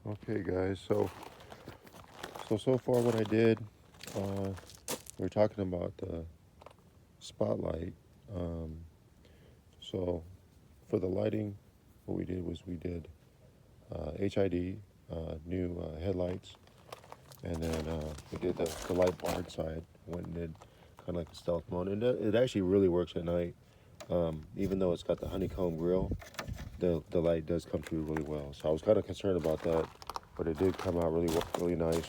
Okay, guys. So far, what I did, we're talking about the spotlight. Um, so, for the lighting, what we did was we did HID, new headlights, and then we did the light bar inside. Went and did kind of like a stealth mode, and it actually really works at night. Even though it's got the honeycomb grill, the light does come through really well. So I was kind of concerned about that, but it did come out really nice.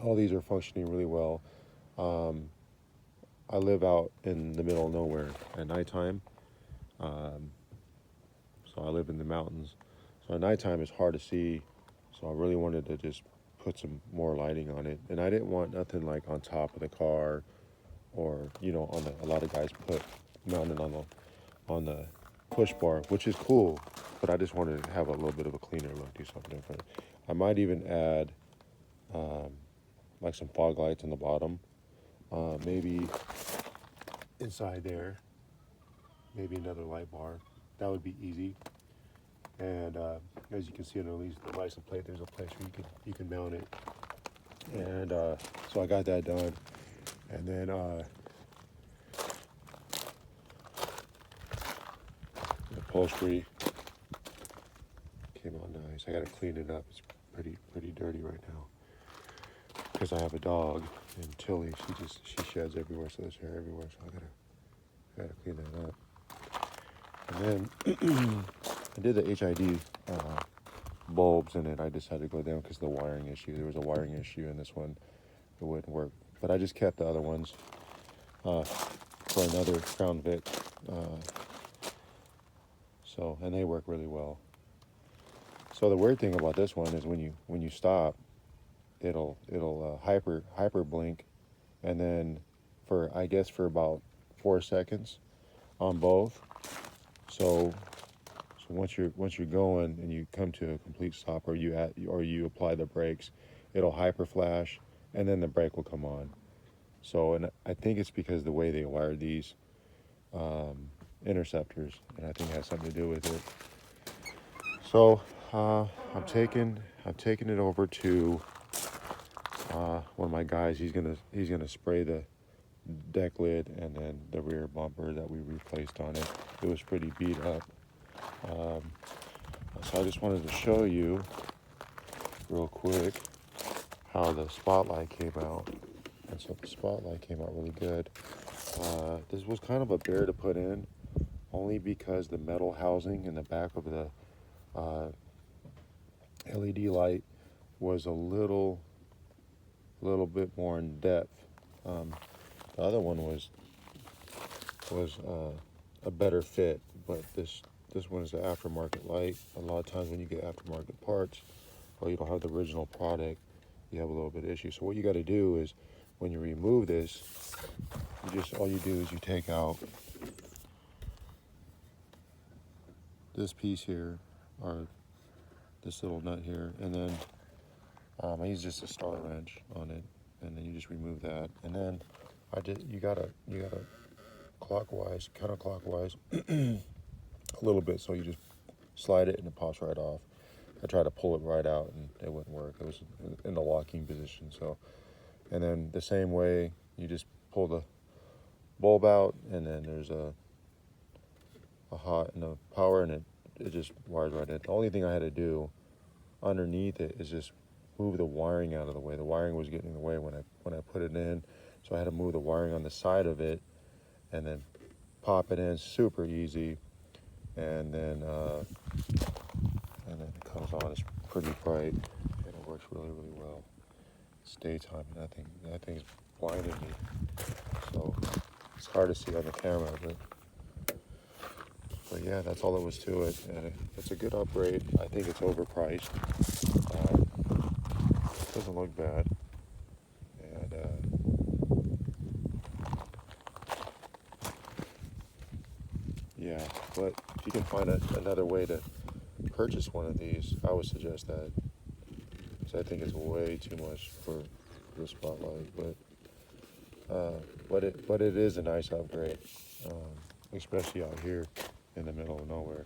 All these are functioning really well. Um, I live out in the middle of nowhere at nighttime, um, so I live in the mountains. So at nighttime it's hard to see, so I really wanted to just put some more lighting on it. And I didn't want nothing like on top of the car or on a lot of guys put mounted on the push bar, which is cool, but I just wanted to have a little bit of a cleaner look, do something different. I might even add um, like some fog lights on the bottom, maybe inside there, maybe another light bar. That would be easy. And as you can see on the license plate, there's a place where you can mount it. And so I got that done. And then the upholstery came out nice. I got to clean it up. It's pretty dirty right now because I have a dog, and Tilly, she sheds everywhere, so there's hair everywhere. So I gotta clean that up. And then I did the HID bulbs in it. I just had to go down because of the wiring issue. There was a wiring issue in this one. It wouldn't work. But I just kept the other ones for another Crown Vic. And they work really well. So the weird thing about this one is when you stop, it'll hyper blink, and then for about 4 seconds on both. So once you're going and you come to a complete stop, or you apply the brakes, it'll hyper flash, and then the brake will come on. So, and I think it's because the way they wired these interceptors, and I think it has something to do with it. So I'm taking it over to one of my guys. He's gonna spray the deck lid and then the rear bumper that we replaced on it. It was pretty beat up. So I just wanted to show you real quick how the spotlight came out. And so the spotlight came out really good. This was kind of a bear to put in, only because the metal housing in the back of the LED light was a little bit more in depth. The other one was a better fit, but this one is the aftermarket light. A lot of times when you get aftermarket parts, or you don't have the original product, you have a little bit of issue. So what you got to do is, when you remove this, all you do is you take out this piece here, or this little nut here, and then I use just a star wrench on it, and then you just remove that, and then you gotta counterclockwise a little bit, so you just slide it and it pops right off. I tried to pull it right out and it wouldn't work. It was in the locking position. So, and then the same way, you just pull the bulb out, and then there's a hot and a power, and it just wires right in. The only thing I had to do underneath it is just move the wiring out of the way. The wiring was getting in the way when I put it in, so I had to move the wiring on the side of it, and then pop it in. Super easy. And then it comes on. It's pretty bright, and it works really well. It's daytime, and that thing's blinding me, so it's hard to see on the camera. But yeah, that's all there was to it. It's a good upgrade. I think it's overpriced. It doesn't look bad, and yeah. But if you can find another way to purchase one of these, I would suggest that, because I think it's way too much for the spotlight. But it is a nice upgrade, especially out here in the middle of nowhere.